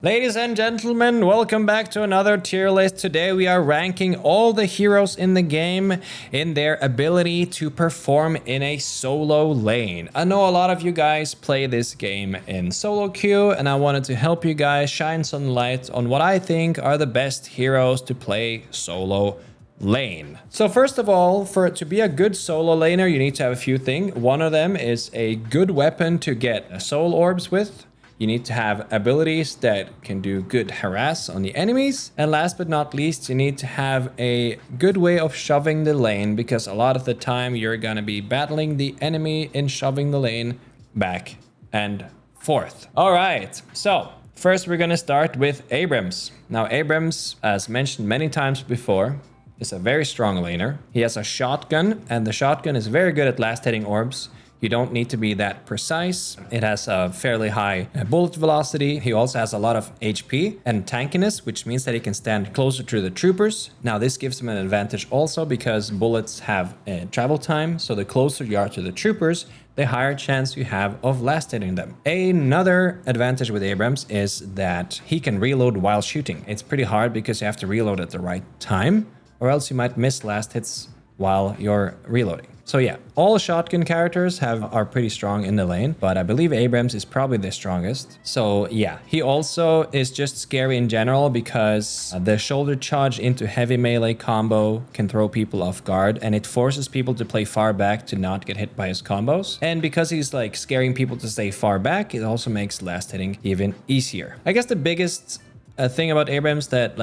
Ladies and gentlemen, welcome back to another tier list. Today we are ranking all the heroes in the game in their ability to perform in a solo lane. I know a lot of you guys play this game in solo queue, and I wanted to help you guys shine some light on what I think are the best heroes to play solo lane. So first of all, for it to be a good solo laner, you need to have a few things. One of them is a good weapon to get soul orbs with. You need to have abilities that can do good harass on the enemies. And last but not least, you need to have a good way of shoving the lane, because a lot of the time you're gonna be battling the enemy in shoving the lane back and forth. All right, so first we're gonna start with Abrams. Now Abrams, as mentioned many times before, is a very strong laner. He has a shotgun, and the shotgun is very good at last hitting orbs. You don't need to be that precise. It has a fairly high bullet velocity. He also has a lot of HP and tankiness, which means that he can stand closer to the troopers. Now this gives him an advantage also because bullets have a travel time. So the closer you are to the troopers, the higher chance you have of last hitting them. Another advantage with Abrams is that he can reload while shooting. It's pretty hard because you have to reload at the right time, or else you might miss last hits while you're reloading. So yeah, all shotgun characters are pretty strong in the lane, but I believe Abrams is probably the strongest. So yeah, he also is just scary in general because the shoulder charge into heavy melee combo can throw people off guard, and it forces people to play far back to not get hit by his combos. And because he's like scaring people to stay far back, it also makes last hitting even easier. I guess the biggest thing about Abrams that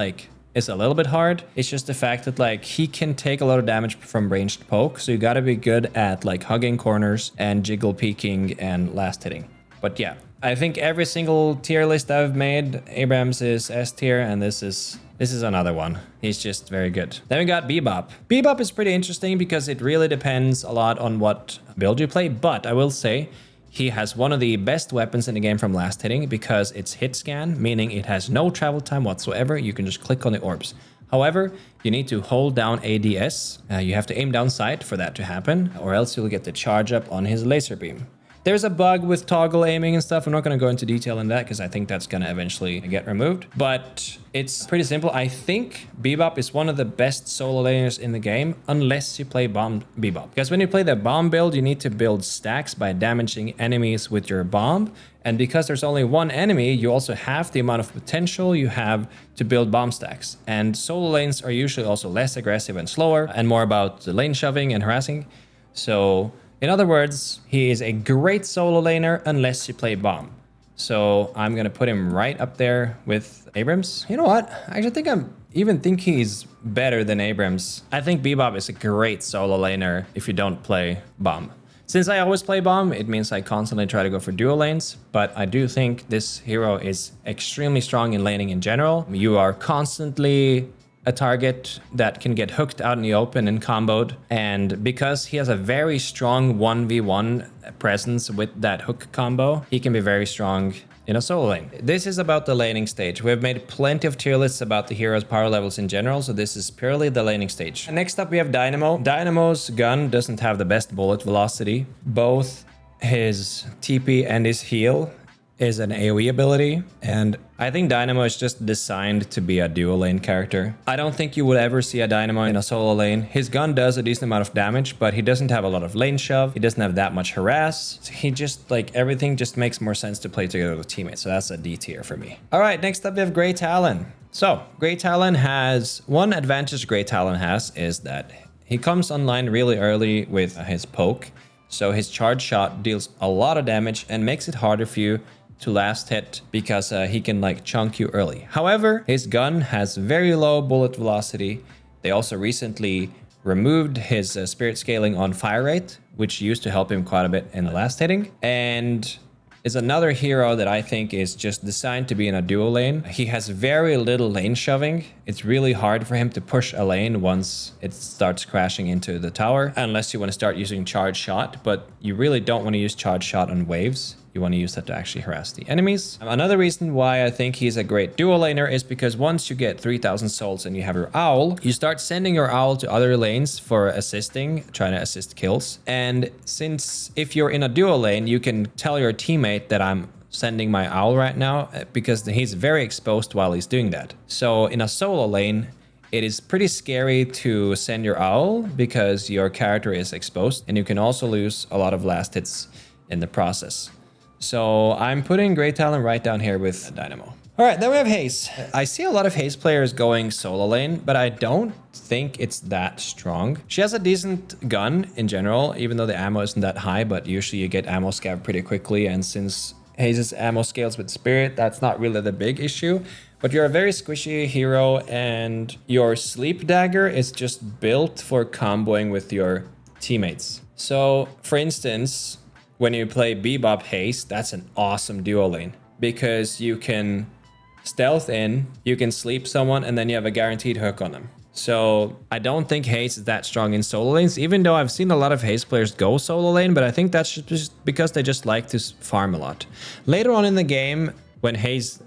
is a little bit hard. It's just the fact that he can take a lot of damage from ranged poke. So you gotta be good at hugging corners and jiggle peeking and last hitting. But yeah, I think every single tier list I've made, Abrams is S tier, and this is another one. He's just very good. Then we got Bebop. Bebop is pretty interesting because it really depends a lot on what build you play, but I will say he has one of the best weapons in the game from last hitting because it's hit scan, meaning it has no travel time whatsoever. You can just click on the orbs. However, you need to hold down ADS. You have to aim down sight for that to happen, or else you'll get the charge up on his laser beam. There's a bug with toggle aiming and stuff. I'm not going to go into detail in that because I think that's going to eventually get removed. But it's pretty simple. I think Bebop is one of the best solo laners in the game, unless you play bomb Bebop. Because when you play the bomb build, you need to build stacks by damaging enemies with your bomb. And because there's only one enemy, you also have the amount of potential you have to build bomb stacks. And solo lanes are usually also less aggressive and slower and more about the lane shoving and harassing. So in other words, he is a great solo laner unless you play bomb. So I'm going to put him right up there with Abrams. You know what? I actually think he's better than Abrams. I think Bebop is a great solo laner if you don't play bomb. Since I always play bomb, it means I constantly try to go for dual lanes, but I do think this hero is extremely strong in laning in general. You are constantly a target that can get hooked out in the open and comboed, and because he has a very strong 1v1 presence with that hook combo, he can be very strong in a solo lane. This is about the laning stage. We've made plenty of tier lists about the hero's power levels in general, so this is purely the laning stage. And next up we have Dynamo. Dynamo's gun doesn't have the best bullet velocity. Both his TP and his heal is an AoE ability, and I think Dynamo is just designed to be a dual lane character. I don't think you would ever see a Dynamo in a solo lane. His gun does a decent amount of damage, but he doesn't have a lot of lane shove. He doesn't have that much harass. He just everything just makes more sense to play together with teammates. So that's a D tier for me. All right, next up we have Grey Talon. So Grey Talon has one advantage. Grey Talon has is that he comes online really early with his poke. So his charge shot deals a lot of damage and makes it harder for you to last hit because he can chunk you early. However, his gun has very low bullet velocity. They also recently removed his spirit scaling on fire rate, which used to help him quite a bit in the last hitting, and is another hero that I think is just designed to be in a duo lane. He has very little lane shoving. It's really hard for him to push a lane once it starts crashing into the tower, unless you want to start using charge shot, but you really don't want to use charge shot on waves. You want to use that to actually harass the enemies. Another reason why I think he's a great duo laner is because once you get 3,000 souls and you have your owl, you start sending your owl to other lanes for assisting, trying to assist kills. And since if you're in a duo lane, you can tell your teammate that I'm sending my owl right now because he's very exposed while he's doing that. So in a solo lane, it is pretty scary to send your owl because your character is exposed and you can also lose a lot of last hits in the process. So I'm putting Great Talent right down here with Dynamo. All right, then we have Haze. I see a lot of Haze players going solo lane, but I don't think it's that strong. She has a decent gun in general, even though the ammo isn't that high, but usually you get ammo scav pretty quickly. And since Haze's ammo scales with Spirit, that's not really the big issue. But you're a very squishy hero and your Sleep Dagger is just built for comboing with your teammates. So for instance, when you play Bebop Haze, that's an awesome duo lane because you can stealth in, you can sleep someone, and then you have a guaranteed hook on them. So I don't think Haze is that strong in solo lanes, even though I've seen a lot of Haze players go solo lane, but I think that's just because they just like to farm a lot. Later on in the game, when Haze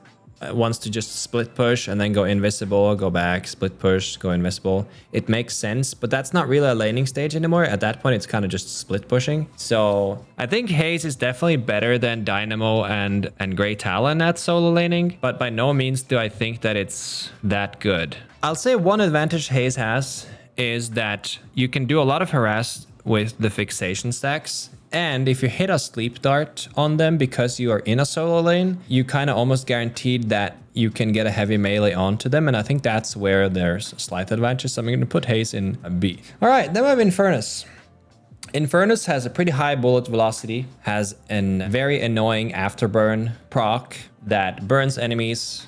wants to just split push and then go invisible, go back, split push, go invisible, it makes sense, but that's not really a laning stage anymore. At that point, it's kind of just split pushing. So I think Haze is definitely better than Dynamo and Great Talon at solo laning, but by no means do I think that it's that good. I'll say one advantage Haze has is that you can do a lot of harass with the fixation stacks. And if you hit a sleep dart on them because you are in a solo lane, you kind of almost guaranteed that you can get a heavy melee onto them. And I think that's where there's a slight advantage. So I'm going to put Haze in a B. All right, then we have Infernus. Infernus has a pretty high bullet velocity, has a very annoying afterburn proc that burns enemies,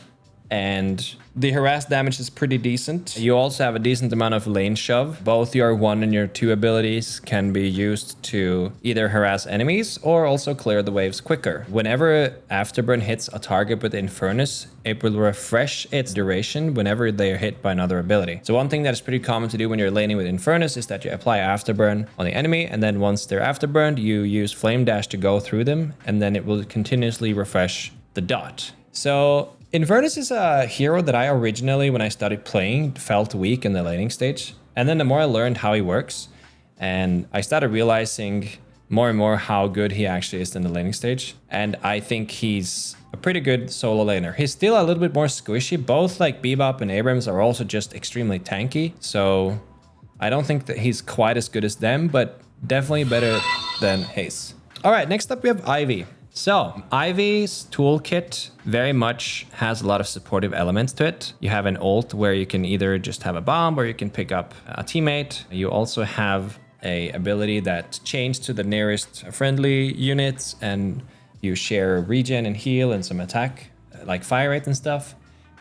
and the harass damage is pretty decent. You also have a decent amount of lane shove. Both your 1 and your 2 abilities can be used to either harass enemies or also clear the waves quicker. Whenever Afterburn hits a target with Infernus, it will refresh its duration whenever they are hit by another ability. So one thing that is pretty common to do when you're laning with Infernus is that you apply Afterburn on the enemy, and then once they're Afterburned, you use Flame Dash to go through them, and then it will continuously refresh the dot. So Infernus is a hero that I originally, when I started playing, felt weak in the laning stage. And then the more I learned how he works, and I started realizing more and more how good he actually is in the laning stage. And I think he's a pretty good solo laner. He's still a little bit more squishy. Both like Bebop and Abrams are also just extremely tanky. So I don't think that he's quite as good as them, but definitely better than Haze. All right, next up we have Ivy. So Ivy's toolkit very much has a lot of supportive elements to it. You have an ult where you can either just have a bomb or you can pick up a teammate. You also have a ability that changes to the nearest friendly units, and you share regen and heal and some attack like fire rate and stuff.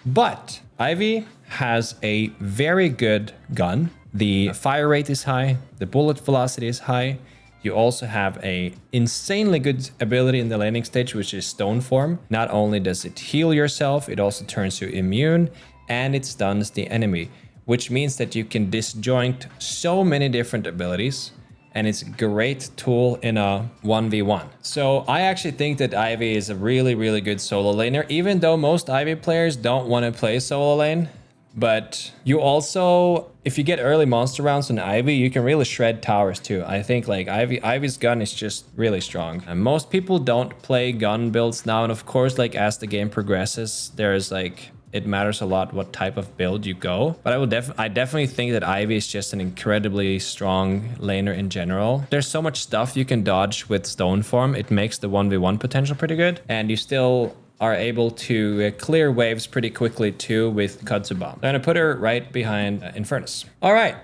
But Ivy has a very good gun. The fire rate is high, the bullet velocity is high. You also have a insanely good ability in the laning stage, which is Stone Form. Not only does it heal yourself, it also turns you immune and it stuns the enemy, which means that you can disjoint so many different abilities, and it's a great tool in a 1v1. So I actually think that Ivy is a really, really good solo laner, even though most Ivy players don't want to play solo lane. But you also, if you get early monster rounds on Ivy, you can really shred towers too. I think like Ivy's gun is just really strong. And most people don't play gun builds now. And of course, like as the game progresses, there's like, it matters a lot what type of build you go. But I definitely think that Ivy is just an incredibly strong laner in general. There's so much stuff you can dodge with Stone Form. It makes the 1v1 potential pretty good. And you still are able to clear waves pretty quickly too with Kudzu Bomb. I'm gonna put her right behind Infernus. All right,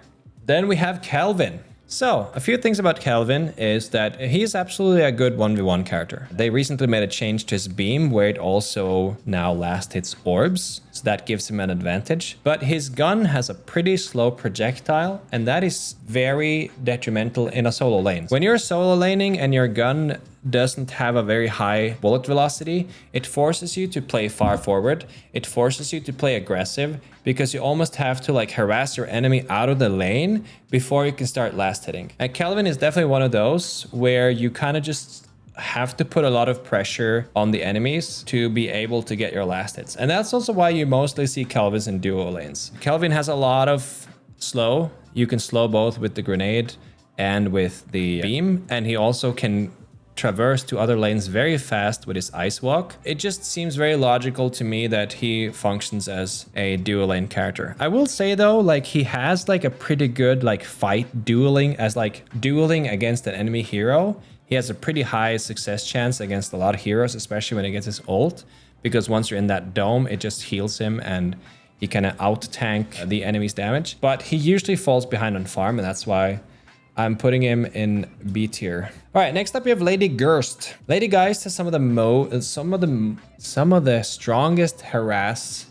then we have Kelvin. So a few things about Kelvin is that he's absolutely a good 1v1 character. They recently made a change to his beam where it also now last hits orbs. So that gives him an advantage. But his gun has a pretty slow projectile, and that is very detrimental in a solo lane. When you're solo laning and your gun doesn't have a very high bullet velocity, it forces you to play far forward. It forces you to play aggressive because you almost have to like harass your enemy out of the lane before you can start last hitting. And Kelvin is definitely one of those where you kind of just have to put a lot of pressure on the enemies to be able to get your last hits. And that's also why you mostly see Kelvins in duo lanes. Kelvin has a lot of slow. You can slow both with the grenade and with the beam, and he also can traverse to other lanes very fast with his Ice Walk. It just seems very logical to me that he functions as a dual lane character. I will say though, like he has like a pretty good like fight dueling against an enemy hero. He has a pretty high success chance against a lot of heroes, especially when he gets his ult, because once you're in that dome, it just heals him and he kind of out-tank the enemy's damage. But he usually falls behind on farm, and that's why I'm putting him in B tier. All right, next up we have Lady Guist. Lady Guist has some of the strongest harass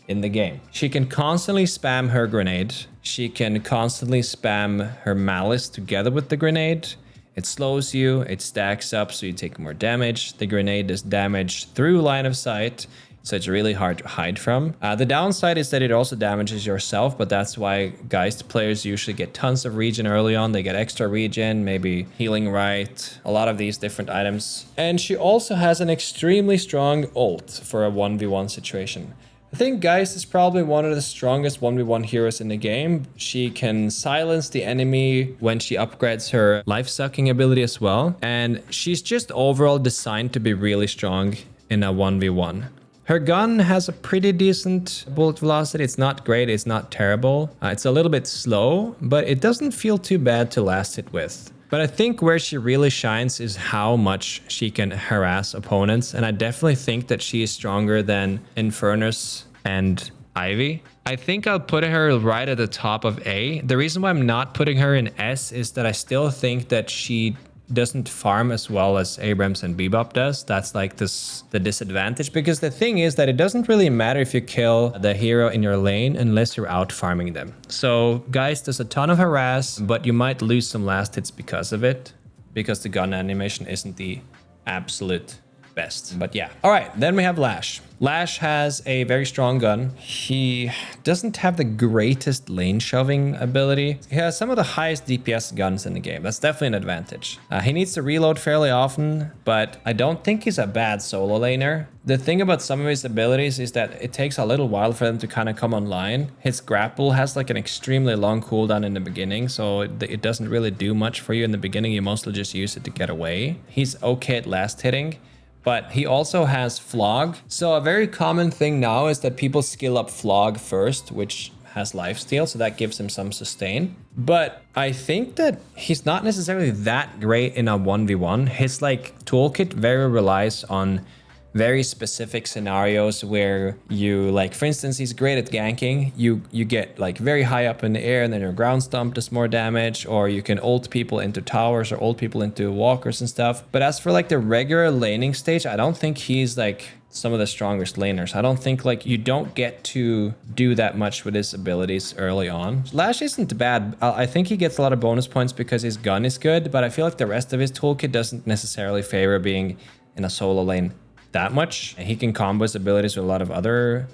in the game. She can constantly spam her grenade. She can constantly spam her malice together with the grenade. It slows you, it stacks up so you take more damage. The grenade does damage through line of sight, so it's really hard to hide from. The downside is that it also damages yourself, but that's why Geist players usually get tons of regen early on. They get extra regen, maybe healing right, a lot of these different items. And she also has an extremely strong ult for a 1v1 situation. I think Geist is probably one of the strongest 1v1 heroes in the game. She can silence the enemy when she upgrades her life-sucking ability as well. And she's just overall designed to be really strong in a 1v1. Her gun has a pretty decent bullet velocity. It's not great, it's not terrible. It's a little bit slow, but it doesn't feel too bad to last hit with. But I think where she really shines is how much she can harass opponents. And I definitely think that she is stronger than Infernus and Ivy. I think I'll put her right at the top of A. The reason why I'm not putting her in S is that I still think that she doesn't farm as well as Abrams and Bebop does. That's like the disadvantage, because the thing is that it doesn't really matter if you kill the hero in your lane unless you're out farming them. So Geist does a ton of harass, but you might lose some last hits because of it, because the gun animation isn't the absolute best. But yeah. All right, then we have Lash. Lash has a very strong gun. He doesn't have the greatest lane shoving ability. He has some of the highest DPS guns in the game. That's definitely an advantage. He needs to reload fairly often, but I don't think he's a bad solo laner. The thing about some of his abilities is that it takes a little while for them to kind of come online. His grapple has like an extremely long cooldown in the beginning, so it doesn't really do much for you in the beginning. You mostly just use it to get away. He's okay at last hitting, but he also has Flog. So a very common thing now is that people skill up Flog first, which has lifesteal, so that gives him some sustain. But I think that he's not necessarily that great in a 1v1. His like toolkit very relies on very specific scenarios where you, like, for instance, he's great at ganking. You get like very high up in the air and then your ground stomp does more damage, or you can ult people into towers or ult people into walkers and stuff. But as for like the regular laning stage, I don't think he's like some of the strongest laners. I don't think like you don't get to do that much with his abilities early on. Lash isn't bad. I think he gets a lot of bonus points because his gun is good, but I feel like the rest of his toolkit doesn't necessarily favor being in a solo lane that much. He can combo his abilities with a lot of other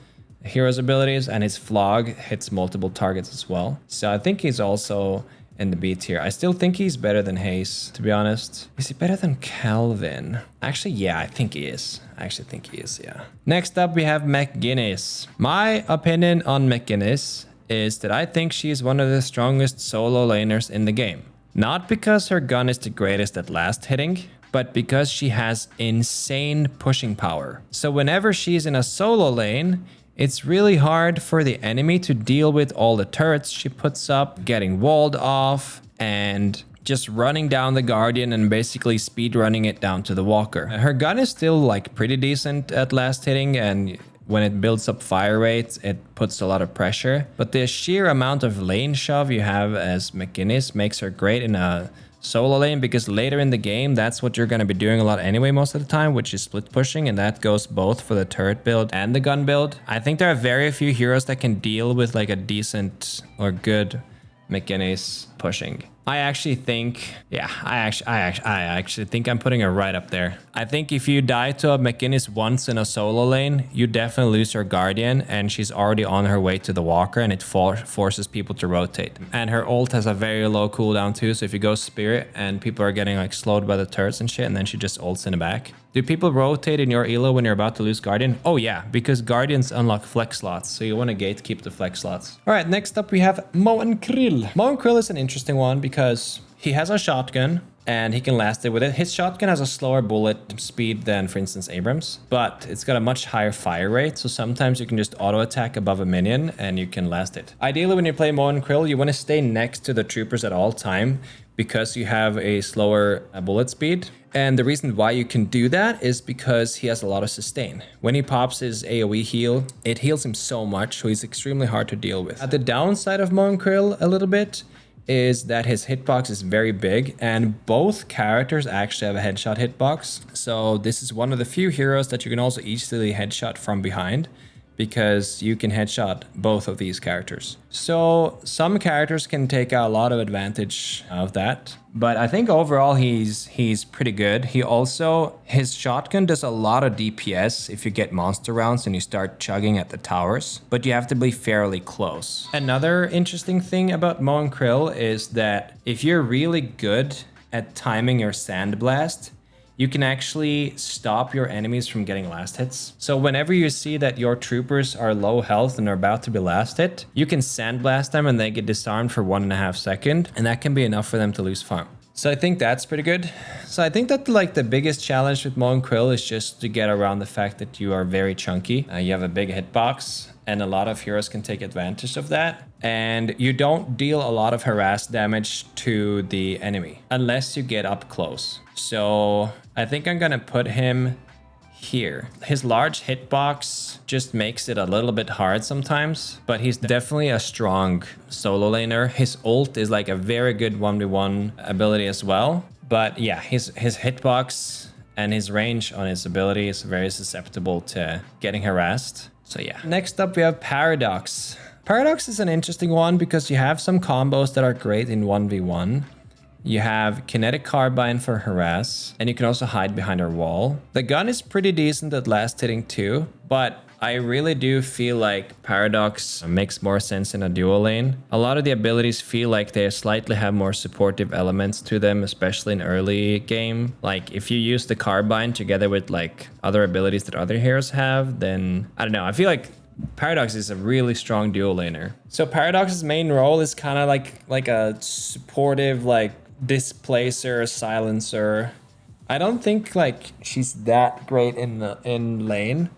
heroes' abilities, and his Flog hits multiple targets as well. So I think he's also in the B tier. I still think he's better than Haze, to be honest. Is he better than Calvin? Actually, yeah, I think he is. I actually think he is, yeah. Next up, we have McGinnis. My opinion on McGinnis is that I think she's one of the strongest solo laners in the game. Not because her gun is the greatest at last hitting, but because she has insane pushing power. So whenever she's in a solo lane, it's really hard for the enemy to deal with all the turrets she puts up, getting walled off, and just running down the Guardian and basically speed running it down to the Walker. Her gun is still like pretty decent at last hitting, and when it builds up fire rate, it puts a lot of pressure. But the sheer amount of lane shove you have as McGinnis makes her great in a solo lane, because later in the game, that's what you're going to be doing a lot anyway most of the time, which is split pushing, and that goes both for the turret build and the gun build. I think there are very few heroes that can deal with like a decent or good McGinnis pushing. I actually think, yeah, I actually think I'm putting her right up there. I think if you die to a McGinnis once in a solo lane, you definitely lose your Guardian, and she's already on her way to the Walker, and it forces people to rotate. And her ult has a very low cooldown too, so if you go Spirit and people are getting like slowed by the turrets and shit, and then she just ults in the back. Do people rotate in your elo when you're about to lose Guardian? Oh yeah, because Guardians unlock flex slots, so you want to gatekeep the flex slots. All right, next up we have Mo and Krill. Mo and Krill is an interesting one because he has a shotgun, and he can last it with it. His shotgun has a slower bullet speed than, for instance, Abrams, but it's got a much higher fire rate. So sometimes you can just auto attack above a minion and you can last it. Ideally, when you play MOBA Krill, you want to stay next to the troopers at all time because you have a slower bullet speed. And the reason why you can do that is because he has a lot of sustain. When he pops his AoE heal, it heals him so much, so he's extremely hard to deal with. At the downside of MOBA Krill a little bit is that his hitbox is very big, and both characters actually have a headshot hitbox. So this is one of the few heroes that you can also easily headshot from behind, because you can headshot both of these characters. So some characters can take a lot of advantage of that. But I think overall he's pretty good. His shotgun does a lot of DPS if you get monster rounds and you start chugging at the towers, but you have to be fairly close. Another interesting thing about MOBA Krill is that if you're really good at timing your sandblast, you can actually stop your enemies from getting last hits. So whenever you see that your troopers are low health and are about to be last hit, you can sandblast them and they get disarmed for 1.5 seconds, and that can be enough for them to lose farm. So I think that's pretty good. So I think that like the biggest challenge with MOBA Krill is just to get around the fact that you are very chunky. You have a big hitbox, and a lot of heroes can take advantage of that. And you don't deal a lot of harass damage to the enemy unless you get up close. So I think I'm gonna put him here. His large hitbox just makes it a little bit hard sometimes, but he's definitely a strong solo laner. His ult is like a very good 1v1 ability as well. But yeah, his hitbox and his range on his ability is very susceptible to getting harassed. So yeah. Next up we have Paradox. Paradox is an interesting one because you have some combos that are great in 1v1. You have kinetic carbine for harass, and you can also hide behind our wall. The gun is pretty decent at last hitting too, but I really do feel like Paradox makes more sense in a duo lane. A lot of the abilities feel like they slightly have more supportive elements to them, especially in early game. Like if you use the carbine together with like other abilities that other heroes have, then I don't know. I feel like Paradox is a really strong duo laner. So Paradox's main role is kind of like a supportive, like displacer, silencer. I don't think like she's that great in lane.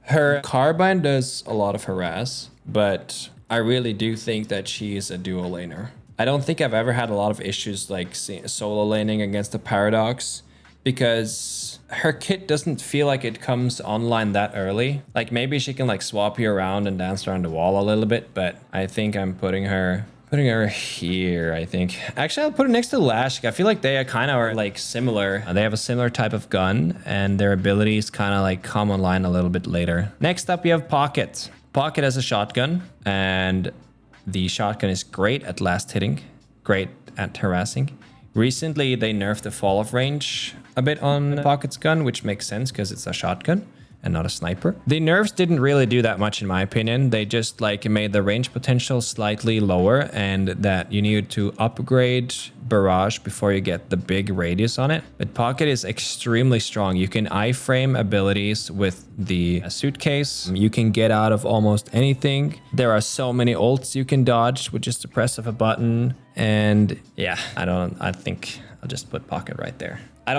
Her carbine does a lot of harass, but I really do think that she is a duo laner. I don't think I've ever had a lot of issues like solo laning against a Paradox, because her kit doesn't feel like it comes online that early. Like maybe she can like swap you around and dance around the wall a little bit, but I think I'm putting her here, I think. Actually, I'll put her next to Lash. I feel like they kind of are like similar. They have a similar type of gun, and their abilities kind of like come online a little bit later. Next up, we have Pocket. Pocket has a shotgun, and the shotgun is great at last hitting, great at harassing. Recently, they nerfed the fall off range a bit on Pocket's gun, which makes sense because it's a shotgun and not a sniper. The nerfs didn't really do that much in my opinion. They just like made the range potential slightly lower, and that you need to upgrade Barrage before you get the big radius on it. But Pocket is extremely strong. You can iframe abilities with the suitcase. You can get out of almost anything. There are so many ults you can dodge with just the press of a button. And yeah, I think I'll just put Pocket right there. I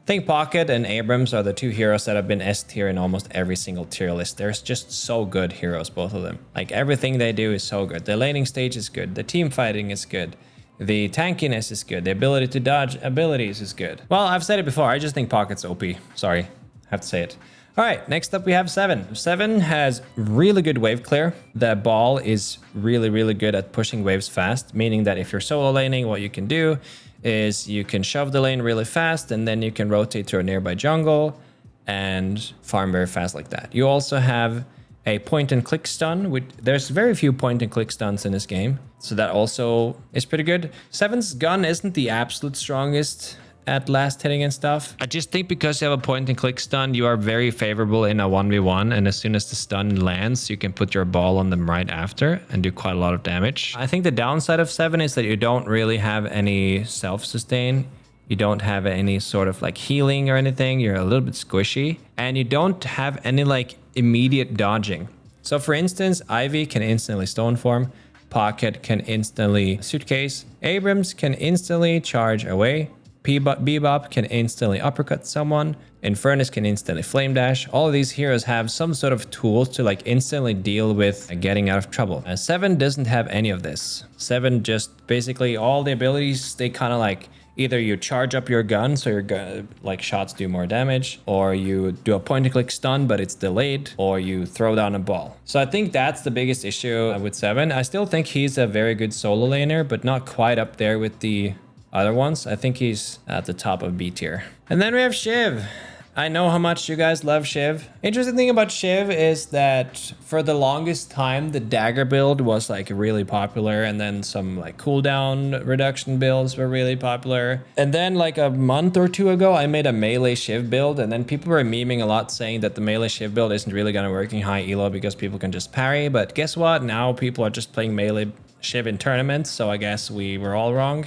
think Pocket and Abrams are the two heroes that have been S tier in almost every single tier list. They're just so good heroes, both of them. Like everything they do is so good. The laning stage is good. The team fighting is good. The tankiness is good. The ability to dodge abilities is good. Well, I've said it before. I just think Pocket's OP. Sorry, have to say it. All right, next up we have Seven. Seven has really good wave clear. The ball is really, really good at pushing waves fast, meaning that if you're solo laning, what you can do is you can shove the lane really fast, and then you can rotate to a nearby jungle and farm very fast like that. You also have a point and click stun, which there's very few point and click stuns in this game, so that also is pretty good. Seven's gun isn't the absolute strongest at last hitting and stuff. I just think because you have a point and click stun, you are very favorable in a 1v1, and as soon as the stun lands, you can put your ball on them right after and do quite a lot of damage. I think the downside of Seven is that you don't really have any self-sustain. You don't have any sort of like healing or anything. You're a little bit squishy, and you don't have any like immediate dodging. So for instance, Ivy can instantly stone form. Pocket can instantly suitcase. Abrams can instantly charge away. Bebop can instantly uppercut someone. Infernus can instantly flame dash. All of these heroes have some sort of tools to like instantly deal with getting out of trouble. 7 doesn't have any of this. 7 just basically all the abilities, they kind of like either you charge up your gun so your gun, like shots do more damage, or you do a point and click stun but it's delayed, or you throw down a ball. So I think that's the biggest issue with 7. I still think he's a very good solo laner, but not quite up there with the other ones. I think he's at the top of B tier. And then we have Shiv. I know how much you guys love Shiv. Interesting thing about Shiv is that for the longest time, the dagger build was like really popular, and then some like cooldown reduction builds were really popular. And then like a month or 2 ago, I made a melee Shiv build, and then people were memeing a lot saying that the melee Shiv build isn't really gonna work in high elo because people can just parry. But guess what? Now people are just playing melee Shiv in tournaments, so I guess we were all wrong.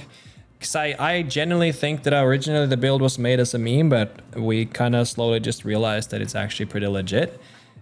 Because I genuinely think that originally the build was made as a meme, but we kind of slowly just realized that it's actually pretty legit.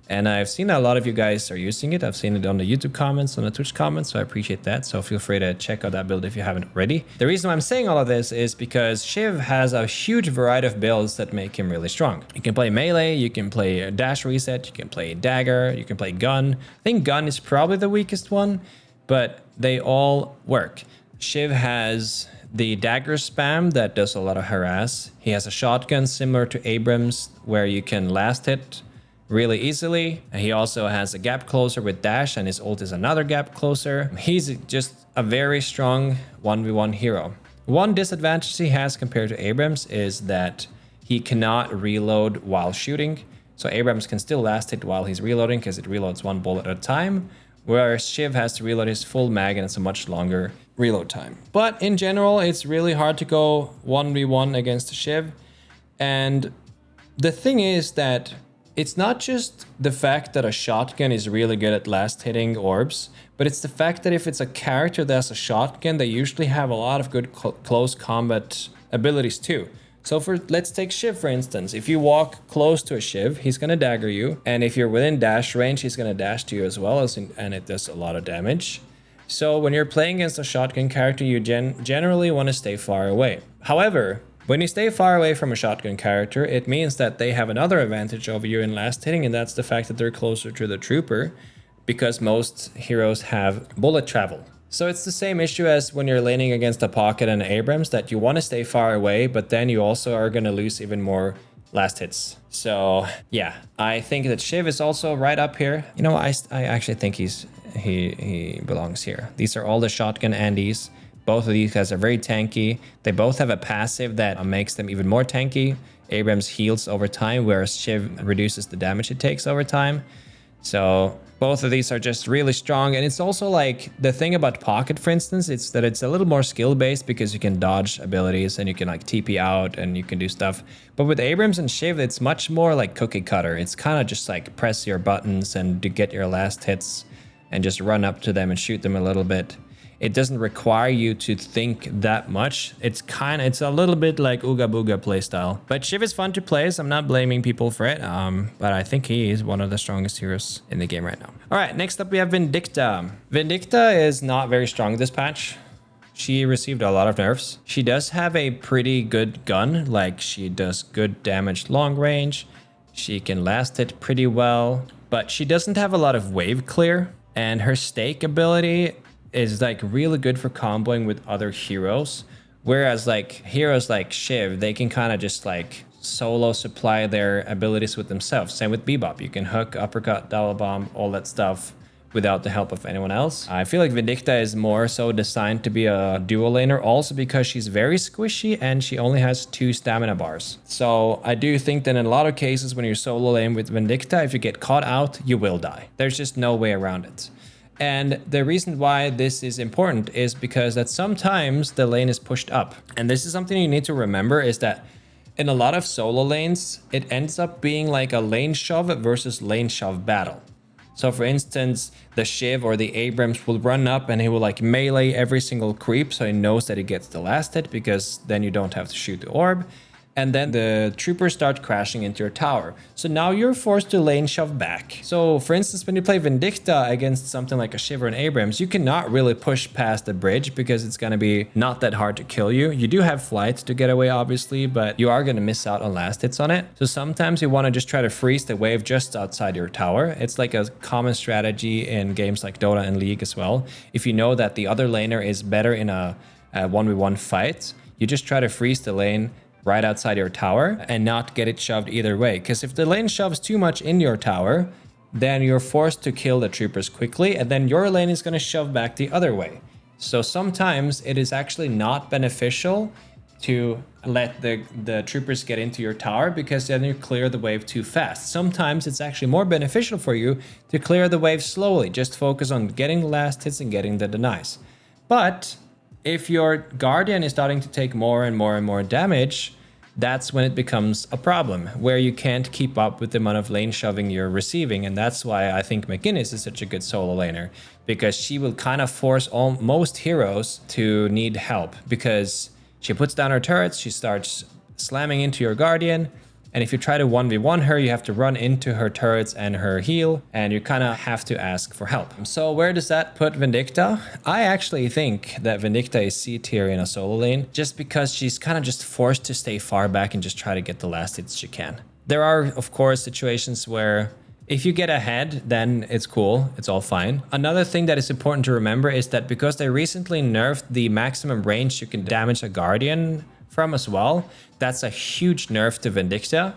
And I've seen that a lot of you guys are using it. I've seen it on the YouTube comments, on the Twitch comments, so I appreciate that. So feel free to check out that build if you haven't already. The reason why I'm saying all of this is because Shiv has a huge variety of builds that make him really strong. You can play melee, you can play dash reset, you can play dagger, you can play gun. I think gun is probably the weakest one, but they all work. Shiv has the dagger spam that does a lot of harass. He has a shotgun similar to Abrams where you can last hit really easily. And he also has a gap closer with dash, and his ult is another gap closer. He's just a very strong 1v1 hero. One disadvantage he has compared to Abrams is that he cannot reload while shooting. So Abrams can still last hit while he's reloading because it reloads 1 bullet at a time, whereas Shiv has to reload his full mag and it's a much longer reload time. But in general, it's really hard to go 1v1 against Shiv. And the thing is that it's not just the fact that a shotgun is really good at last hitting orbs, but it's the fact that if it's a character that's a shotgun, they usually have a lot of good close combat abilities too. So let's take Shiv for instance. If you walk close to a Shiv, he's gonna dagger you. And if you're within dash range, he's gonna dash to you as well, and it does a lot of damage. So when you're playing against a shotgun character, you generally want to stay far away. However, when you stay far away from a shotgun character, it means that they have another advantage over you in last hitting, and that's the fact that they're closer to the trooper, because most heroes have bullet travel. So it's the same issue as when you're laning against a Pocket and an Abrams, that you want to stay far away, but then you also are going to lose even more last hits. So yeah, I think that Shiv is also right up here. You know, I actually think he belongs here. These are all the shotgun Andes. Both of these guys are very tanky. They both have a passive that makes them even more tanky. Abrams heals over time, whereas Shiv reduces the damage it takes over time. So both of these are just really strong. And it's also like the thing about Pocket, for instance, it's that it's a little more skill based because you can dodge abilities and you can like TP out and you can do stuff. But with Abrams and Shiv, it's much more like cookie cutter. It's kind of just like press your buttons and to get your last hits and just run up to them and shoot them a little bit. It doesn't require you to think that much. It's a little bit like Ooga Booga playstyle. But Shiv is fun to play, so I'm not blaming people for it. But I think he is one of the strongest heroes in the game right now. All right, next up we have Vindicta. Vindicta is not very strong this patch. She received a lot of nerfs. She does have a pretty good gun, like she does good damage long range. She can last hit pretty well, but she doesn't have a lot of wave clear. And her stake ability is like really good for comboing with other heroes. Whereas like heroes like Shiv, they can kind of just like solo supply their abilities with themselves. Same with Bebop. You can hook, uppercut, double bomb, all that stuff without the help of anyone else. I feel like Vindicta is more so designed to be a dual laner, also because she's very squishy and she only has 2 stamina bars. So I do think that in a lot of cases when you're solo lane with Vindicta, if you get caught out, you will die. There's just no way around it. And the reason why this is important is because that sometimes the lane is pushed up. And this is something you need to remember, is that in a lot of solo lanes, it ends up being like a lane shove versus lane shove battle. So for instance, the Shiv or the Abrams will run up and he will like melee every single creep, so he knows that he gets the last hit, because then you don't have to shoot the orb. and then the troopers start crashing into your tower. So now you're forced to lane shove back. So for instance, when you play Vindicta against something like a Shiv or an Abrams, you cannot really push past the bridge because it's going to be not that hard to kill you. You do have flight to get away, obviously, but you are going to miss out on last hits on it. So sometimes you want to just try to freeze the wave just outside your tower. It's like a common strategy in games like Dota and League as well. If you know that the other laner is better in a 1v1 fight, you just try to freeze the lane right outside your tower and not get it shoved either way. Because if the lane shoves too much in your tower, then you're forced to kill the troopers quickly, and then your lane is going to shove back the other way. So sometimes it is actually not beneficial to let the troopers get into your tower, because then you clear the wave too fast. Sometimes it's actually more beneficial for you to clear the wave slowly. Just focus on getting the last hits and getting the denies. But if your Guardian is starting to take more and more and more damage, that's when it becomes a problem, where you can't keep up with the amount of lane shoving you're receiving. And that's why I think McGinnis is such a good solo laner, because she will kind of force most heroes to need help, because she puts down her turrets, she starts slamming into your Guardian, and if you try to 1v1 her, you have to run into her turrets and her heal, and you kind of have to ask for help. So where does that put Vindicta? I actually think that Vindicta is C tier in a solo lane, just because she's kind of just forced to stay far back and just try to get the last hits she can. There are, of course, situations where if you get ahead, then it's cool, it's all fine. Another thing that is important to remember is that because they recently nerfed the maximum range you can damage a Guardian from as well, that's a huge nerf to Vindicta,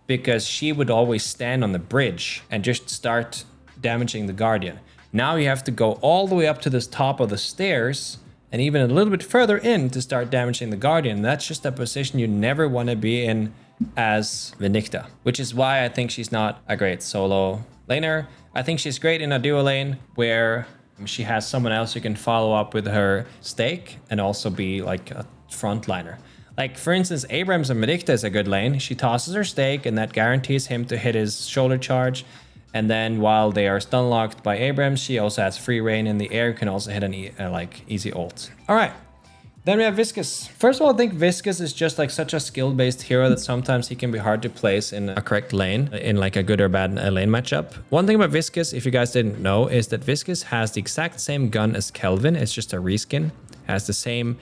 because she would always stand on the bridge and just start damaging the Guardian. Now you have to go all the way up to this top of the stairs and even a little bit further in to start damaging the Guardian. That's just a position you never want to be in as Vindicta, which is why I think she's not a great solo laner. I think she's great in a duo lane where she has someone else who can follow up with her stake and also be like a frontliner. Like, for instance, Abrams and Vindicta is a good lane. She tosses her stake, and that guarantees him to hit his shoulder charge. And then while they are stun locked by Abrams, she also has free reign in the air, can also hit an easy ult. All right. Then we have Viscus. First of all, I think Viscus is just like such a skill-based hero that sometimes he can be hard to place in a correct lane, in like a good or bad lane matchup. One thing about Viscus, if you guys didn't know, is that Viscus has the exact same gun as Kelvin. It's just a reskin. Has the same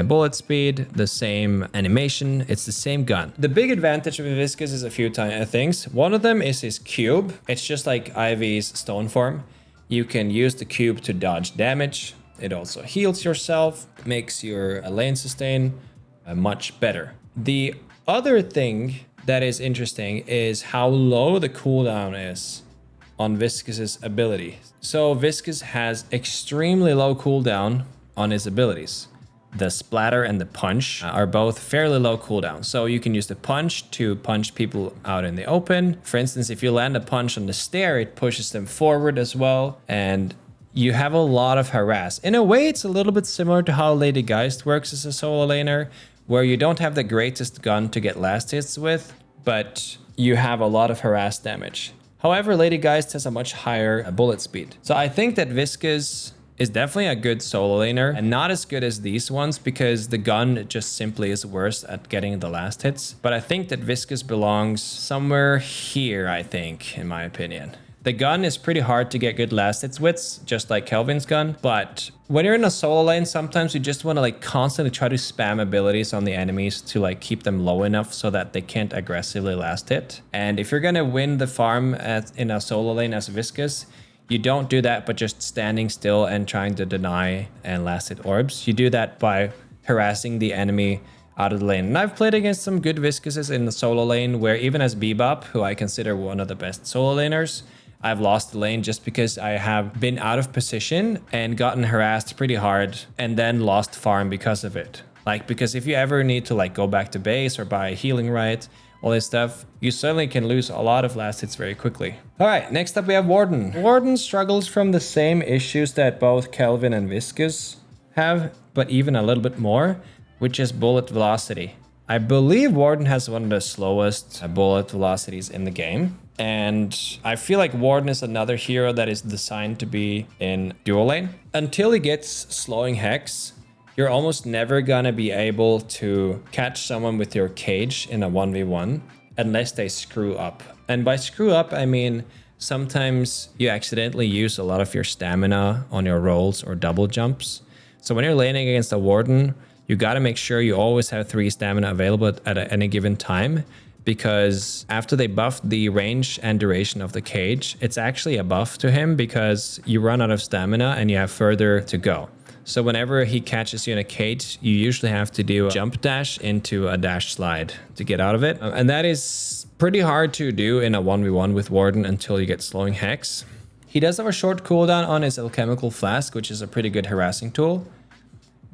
bullet speed, the same animation, it's the same gun. The big advantage of Viscus is a few things. One of them is his cube. It's just like Ivy's stone form. You can use the cube to dodge damage. It also heals yourself, makes your lane sustain much better. The other thing that is interesting is how low the cooldown is on Viscus's ability. So Viscus has extremely low cooldown on his abilities. The splatter and the punch are both fairly low cooldown. So you can use the punch to punch people out in the open. For instance, if you land a punch on the stair, it pushes them forward as well. And you have a lot of harass. In a way, it's a little bit similar to how Lady Guist works as a solo laner, where you don't have the greatest gun to get last hits with, but you have a lot of harass damage. However, Lady Guist has a much higher bullet speed. So I think that Viscus is definitely a good solo laner, and not as good as these ones because the gun just simply is worse at getting the last hits. But I think that Viscus belongs somewhere here, I think, in my opinion. The gun is pretty hard to get good last hits with, just like Kelvin's gun. But when you're in a solo lane, sometimes you just want to like constantly try to spam abilities on the enemies to like keep them low enough so that they can't aggressively last hit. And if you're going to win the farm in a solo lane as Viscus, you don't do that by just standing still and trying to deny and last hit orbs. You do that by harassing the enemy out of the lane. And I've played against some good Viscuses in the solo lane where even as Bebop, who I consider one of the best solo laners, I've lost the lane just because I have been out of position and gotten harassed pretty hard and then lost farm because of it. Like, because if you ever need to like go back to base or buy a healing right, all this stuff, you certainly can lose a lot of last hits very quickly. All right, next up we have Warden. Warden struggles from the same issues that both Kelvin and Viscus have, but even a little bit more, which is bullet velocity. I believe Warden has one of the slowest bullet velocities in the game. And I feel like Warden is another hero that is designed to be in dual lane. Until he gets slowing Hex, you're almost never gonna be able to catch someone with your cage in a 1v1 unless they screw up. And by screw up, I mean sometimes you accidentally use a lot of your stamina on your rolls or double jumps. So when you're laning against a Warden, you gotta make sure you always have 3 stamina available at any given time, because after they buffed the range and duration of the cage, it's actually a buff to him because you run out of stamina and you have further to go. So whenever he catches you in a cage, you usually have to do a jump dash into a dash slide to get out of it. And that is pretty hard to do in a 1v1 with Warden until you get slowing hex. He does have a short cooldown on his alchemical flask, which is a pretty good harassing tool.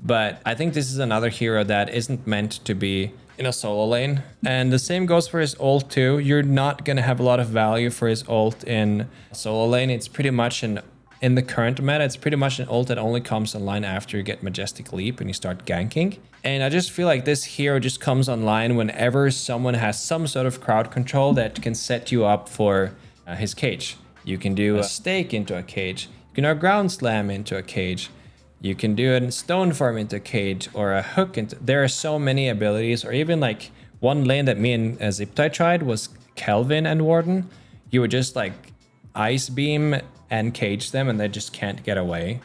But I think this is another hero that isn't meant to be in a solo lane. And the same goes for his ult too. You're not going to have a lot of value for his ult in a solo lane. It's pretty much in the current meta, it's pretty much an ult that only comes online after you get Majestic Leap and you start ganking. And I just feel like this hero just comes online whenever someone has some sort of crowd control that can set you up for his cage. You can do a stake into a cage. You can do a ground slam into a cage. You can do a stone farm into a cage or a hook into... There are so many abilities, or even like one lane that me and Ziptai tried was Kelvin and Warden. You would just like ice beam and cage them and they just can't get away.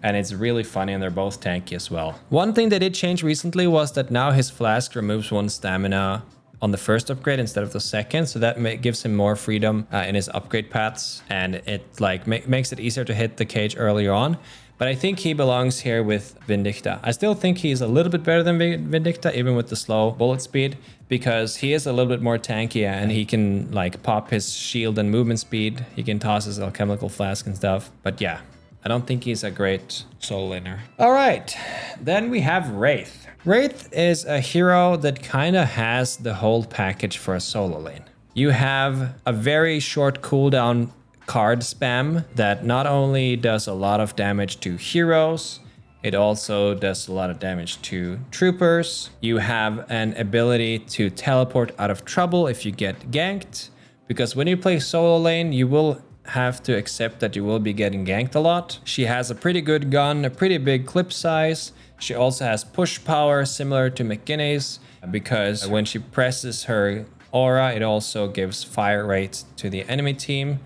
And it's really funny, and they're both tanky as well. One thing they did change recently was that now his flask removes 1 stamina on the first upgrade instead of the second, so that gives him more freedom in his upgrade paths, and it like makes it easier to hit the cage earlier on. But I think he belongs here with Vindicta. I still think he's a little bit better than Vindicta, even with the slow bullet speed, because he is a little bit more tanky and he can like pop his shield and movement speed. He can toss his alchemical flask and stuff. But yeah, I don't think he's a great solo laner. All right, then we have Wraith. Wraith is a hero that kind of has the whole package for a solo lane. You have a very short cooldown card spam that not only does a lot of damage to heroes, it also does a lot of damage to troopers. You have an ability to teleport out of trouble if you get ganked, because when you play solo lane, you will have to accept that you will be getting ganked a lot. She has a pretty good gun, a pretty big clip size. She also has push power similar to McGinnis, because when she presses her aura, it also gives fire rate to the enemy team.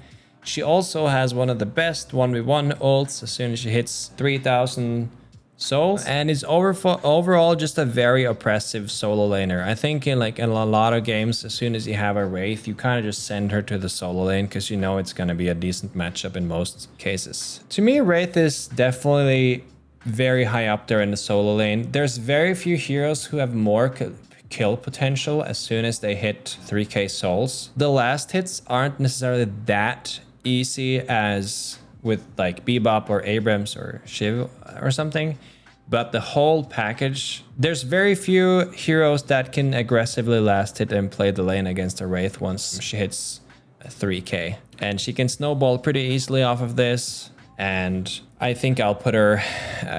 She also has one of the best 1v1 ults as soon as she hits 3,000 souls, and is overall just a very oppressive solo laner. I think in a lot of games, as soon as you have a Wraith, you kind of just send her to the solo lane because you know it's going to be a decent matchup in most cases. To me, Wraith is definitely very high up there in the solo lane. There's very few heroes who have more kill potential as soon as they hit 3k souls. The last hits aren't necessarily that easy as with like Bebop or Abrams or Shiv or something, but the whole package, there's very few heroes that can aggressively last hit and play the lane against a Wraith once she hits 3k, and she can snowball pretty easily off of this, and I think I'll put her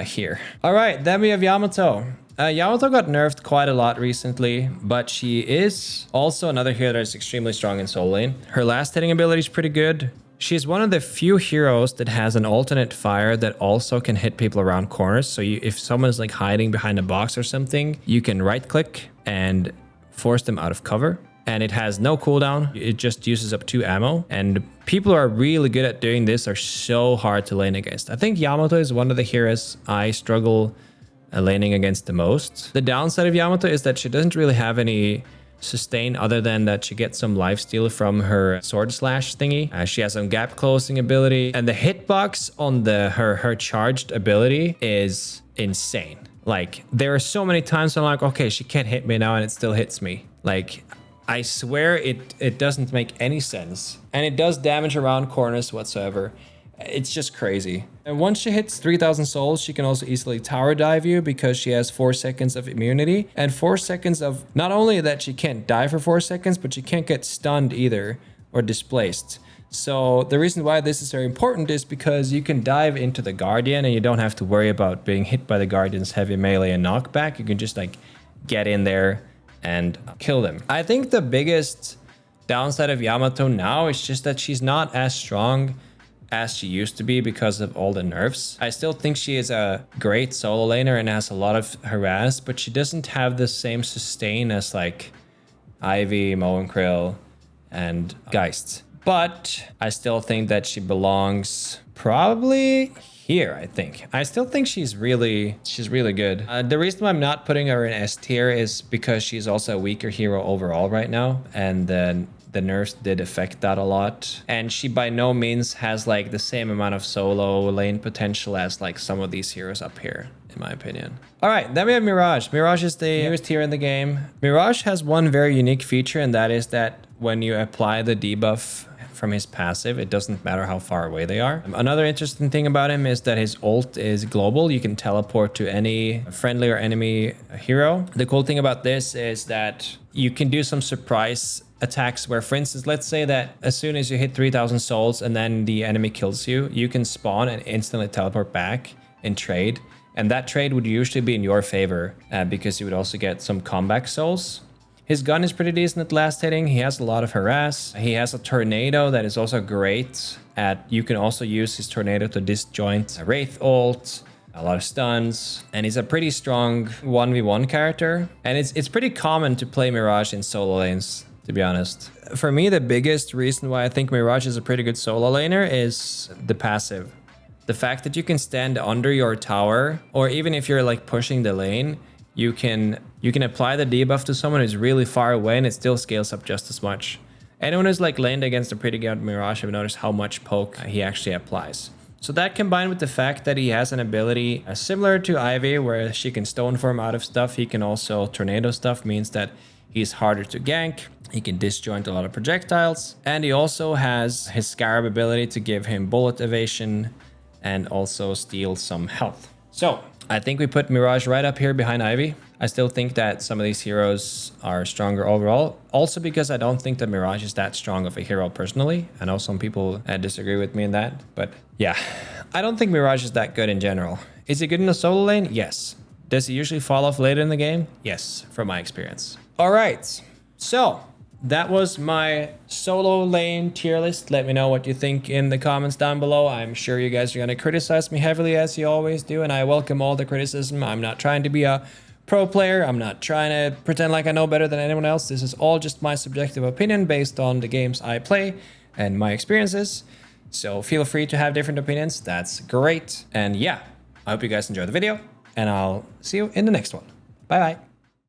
here. All right, then we have Yamato. Yamato got nerfed quite a lot recently, but she is also another hero that is extremely strong in solo lane. Her last hitting ability is pretty good. She's one of the few heroes that has an alternate fire that also can hit people around corners. So if someone's like hiding behind a box or something, you can right click and force them out of cover. And it has no cooldown. It just uses up 2 ammo. And people who are really good at doing this are so hard to lane against. I think Yamato is one of the heroes I struggle laning against the most. The downside of Yamato is that she doesn't really have any sustain other than that she gets some lifesteal from her sword slash thingy. She has some gap closing ability, and the hitbox on her charged ability is insane. Like, there are so many times I'm like, okay, she can't hit me now, and it still hits me. Like, I swear it doesn't make any sense, and it does damage around corners whatsoever. It's just crazy. And once she hits 3,000 souls, she can also easily tower dive you because she has 4 seconds of immunity and 4 seconds of, not only that she can't die for 4 seconds, but she can't get stunned either or displaced. So the reason why this is very important is because you can dive into the Guardian and you don't have to worry about being hit by the Guardian's heavy melee and knockback. You can just like get in there and kill them. I think the biggest downside of Yamato now is just that she's not as strong as she used to be because of all the nerfs. I still think she is a great solo laner and has a lot of harass, but she doesn't have the same sustain as like Ivy, Mo and Krill, and Guist. But I still think that she belongs probably here, I think. I still think she's really good. The reason why I'm not putting her in S tier is because she's also a weaker hero overall right now. And then the nerfs did affect that a lot. And she by no means has like the same amount of solo lane potential as like some of these heroes up here, in my opinion. All right, then we have Mirage. Mirage is the newest hero in the game. Mirage has one very unique feature, and that is that when you apply the debuff from his passive, it doesn't matter how far away they are. Another interesting thing about him is that his ult is global. You can teleport to any friendly or enemy hero. The cool thing about this is that you can do some surprise attacks where, for instance, let's say that as soon as you hit 3,000 souls and then the enemy kills you, you can spawn and instantly teleport back and trade. And that trade would usually be in your favor because you would also get some comeback souls. His gun is pretty decent at last hitting. He has a lot of harass. He has a tornado that is also great at, you can also use his tornado to disjoint a Wraith ult, a lot of stuns, and he's a pretty strong 1v1 character. And it's pretty common to play Mirage in solo lanes, to be honest. For me, the biggest reason why I think Mirage is a pretty good solo laner is the passive. The fact that you can stand under your tower, or even if you're like pushing the lane, you can apply the debuff to someone who's really far away and it still scales up just as much. Anyone who's like laned against a pretty good Mirage have noticed how much poke he actually applies. So that combined with the fact that he has an ability similar to Ivy, where she can stone form out of stuff, he can also tornado stuff, means that he's harder to gank. He can disjoint a lot of projectiles. And he also has his Scarab ability to give him bullet evasion and also steal some health. So I think we put Mirage right up here behind Ivy. I still think that some of these heroes are stronger overall. Also because I don't think that Mirage is that strong of a hero personally. I know some people disagree with me in that, but yeah, I don't think Mirage is that good in general. Is he good in the solo lane? Yes. Does he usually fall off later in the game? Yes, from my experience. All right, so that was my solo lane tier list. Let me know what you think in the comments down below. I'm sure you guys are going to criticize me heavily as you always do, and I welcome all the criticism. I'm not trying to be a pro player. I'm not trying to pretend like I know better than anyone else. This is all just my subjective opinion based on the games I play and my experiences. So feel free to have different opinions. That's great. And yeah, I hope you guys enjoyed the video, and I'll see you in the next one. Bye bye.